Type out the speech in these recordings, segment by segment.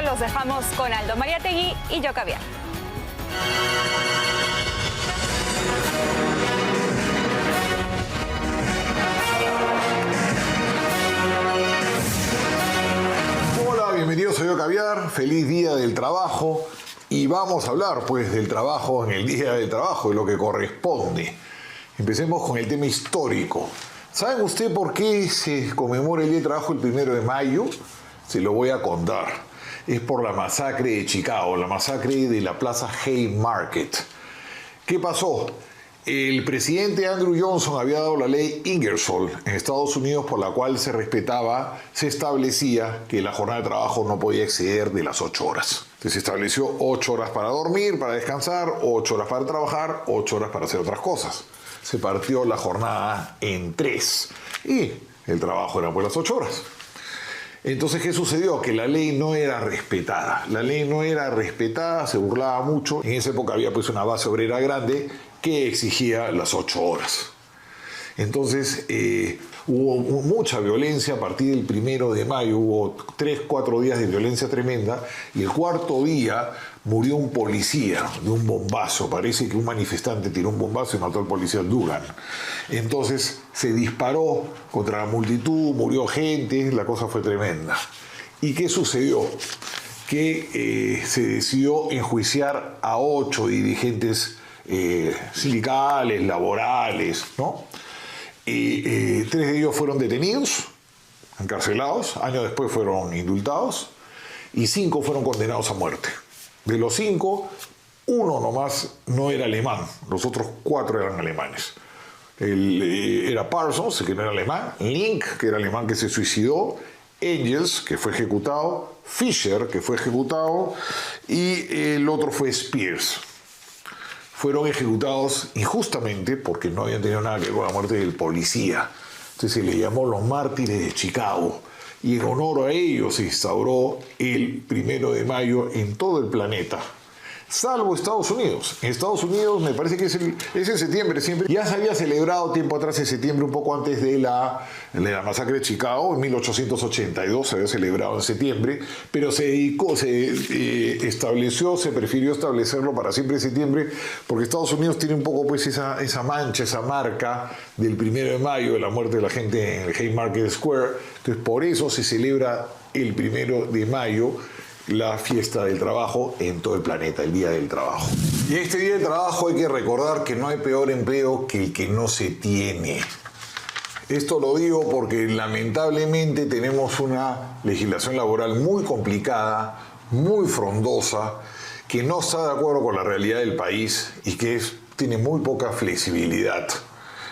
los dejamos con Aldo Mariátegui y yo, Caviar. Hola, bienvenidos, soy yo, Caviar. Feliz Día del Trabajo. Y vamos a hablar, pues, del trabajo en el Día del Trabajo, de lo que corresponde. Empecemos con el tema histórico. ¿Saben usted por qué se conmemora el Día del Trabajo el 1 de mayo? Se lo voy a contar. Es por la masacre de Chicago, la masacre de la Plaza Haymarket. ¿Qué pasó? El presidente Andrew Johnson había dado la ley Ingersoll en Estados Unidos, por la cual se establecía que la jornada de trabajo no podía exceder de las 8 horas. Entonces se estableció 8 horas para dormir, para descansar, 8 horas para trabajar, 8 horas para hacer otras cosas. Se partió la jornada en 3 y el trabajo era por las 8 horas. Entonces, ¿qué sucedió? Que la ley no era respetada. La ley no era respetada, se burlaba mucho. En esa época había pues una base obrera grande que exigía las 8 horas. Entonces, hubo mucha violencia a partir del 1 de mayo. Hubo 3-4 días de violencia tremenda y el cuarto día murió un policía de un bombazo. Parece que un manifestante tiró un bombazo y mató al policía Dugan. Entonces se disparó contra la multitud, murió gente, la cosa fue tremenda. ¿Y qué sucedió? Que se decidió enjuiciar a 8 dirigentes sindicales, laborales, ¿no? Y 3 de ellos fueron detenidos, encarcelados, años después fueron indultados, y 5 fueron condenados a muerte. De los 5, 1 nomás no era alemán, los otros 4 eran alemanes. Era Parsons, que no era alemán, Link, que era alemán que se suicidó, Engels, que fue ejecutado, Fischer, que fue ejecutado, y el otro fue Spears. Fueron ejecutados injustamente porque no habían tenido nada que ver con la muerte del policía. Entonces se les llamó los mártires de Chicago. Y en honor a ellos se instauró el 1 de mayo en todo el planeta, salvo Estados Unidos. En Estados Unidos me parece que es en septiembre siempre. Ya se había celebrado tiempo atrás en septiembre, un poco antes de la masacre de Chicago, en 1882 se había celebrado en septiembre, pero se prefirió establecerlo para siempre en septiembre, porque Estados Unidos tiene un poco pues esa mancha, esa marca del 1 de mayo, de la muerte de la gente en el Haymarket Square. Entonces por eso se celebra el 1 de mayo la fiesta del trabajo en todo el planeta, el Día del Trabajo. Y en este Día del Trabajo hay que recordar que no hay peor empleo que el que no se tiene. Esto lo digo porque lamentablemente tenemos una legislación laboral muy complicada, muy frondosa, que no está de acuerdo con la realidad del país y que tiene muy poca flexibilidad.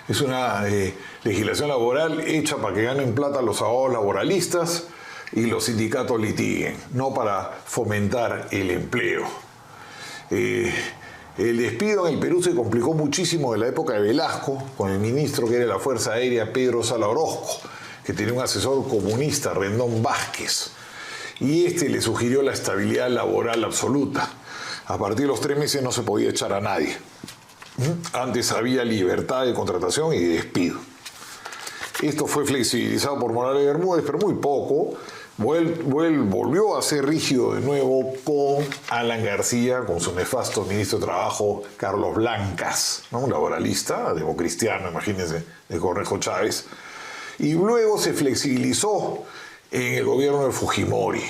Es una legislación laboral hecha para que ganen plata los abogados laboralistas y los sindicatos litiguen, no para fomentar el empleo. El despido en el Perú se complicó muchísimo en la época de Velasco, con el ministro que era de la Fuerza Aérea, Pedro Sala Orozco, que tenía un asesor comunista, Rendón Vázquez, y le sugirió la estabilidad laboral absoluta. A partir de los 3 meses no se podía echar a nadie. Antes había libertad de contratación y de despido. Esto fue flexibilizado por Morales Bermúdez, pero muy poco. Volvió a ser rígido de nuevo con Alan García, con su nefasto ministro de Trabajo, Carlos Blancas, ¿no? Un laboralista, democristiano, imagínense, de Cornejo Chávez. Y luego se flexibilizó en el gobierno de Fujimori.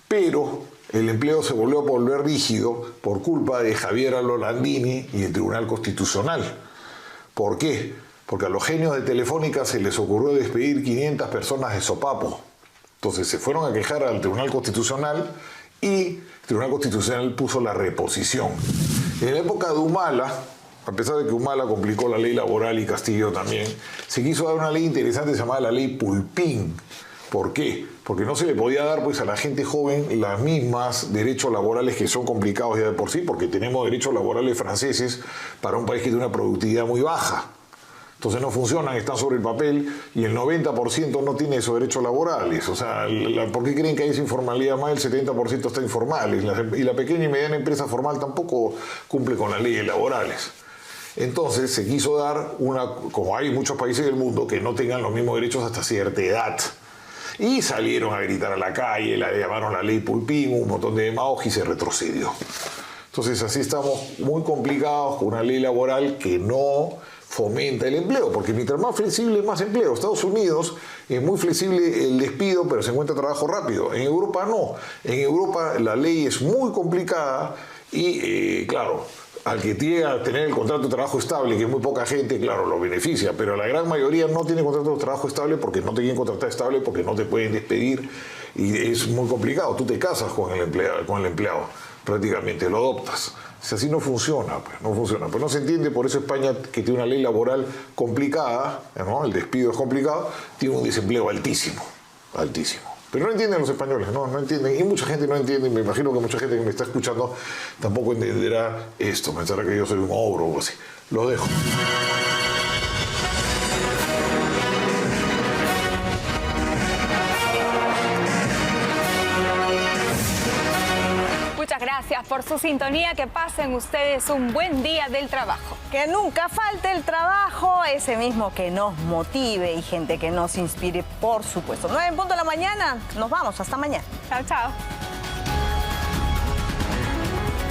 Pero el empleo se volvió a volver rígido por culpa de Javier Alolandini y el Tribunal Constitucional. ¿Por qué? Porque a los genios de Telefónica se les ocurrió despedir 500 personas de sopapo. Entonces se fueron a quejar al Tribunal Constitucional y el Tribunal Constitucional puso la reposición. En la época de Humala, a pesar de que Humala complicó la ley laboral y Castillo también, se quiso dar una ley interesante llamada la ley Pulpín. ¿Por qué? Porque no se le podía dar pues, a la gente joven los mismos derechos laborales que son complicados ya de por sí, porque tenemos derechos laborales franceses para un país que tiene una productividad muy baja. Entonces no funcionan, están sobre el papel y el 90% no tiene esos derechos laborales. O sea, ¿por qué creen que hay esa informalidad? Más del 70% está informal y la pequeña y mediana empresa formal tampoco cumple con las leyes laborales. Entonces se quiso dar como hay muchos países del mundo que no tengan los mismos derechos hasta cierta edad. Y salieron a gritar a la calle, la llamaron la ley Pulpín, un montón de demagogos y se retrocedió. Entonces así estamos muy complicados con una ley laboral que no fomenta el empleo, porque mientras más flexible, más empleo. Estados Unidos es muy flexible el despido, pero se encuentra trabajo rápido. En Europa no. En Europa la ley es muy complicada y, claro, al que llega a tener el contrato de trabajo estable, que es muy poca gente, claro, lo beneficia, pero la gran mayoría no tiene contrato de trabajo estable porque no te quieren contratar estable, porque no te pueden despedir y es muy complicado. Tú te casas con el empleado, prácticamente, lo adoptas. Si así no funciona, pues no funciona. Pues no se entiende, por eso España, que tiene una ley laboral complicada, ¿no? El despido es complicado, tiene un desempleo altísimo, altísimo. Pero no entienden los españoles, no entienden. Y mucha gente no entiende, me imagino que mucha gente que me está escuchando tampoco entenderá esto, pensará que yo soy un ogro o algo así. Lo dejo. Muchas gracias por su sintonía. Que pasen ustedes un buen día del trabajo. Que nunca falte el trabajo, ese mismo que nos motive y gente que nos inspire, por supuesto. 9:00 a.m. Nos vamos, hasta mañana. Chao, chao.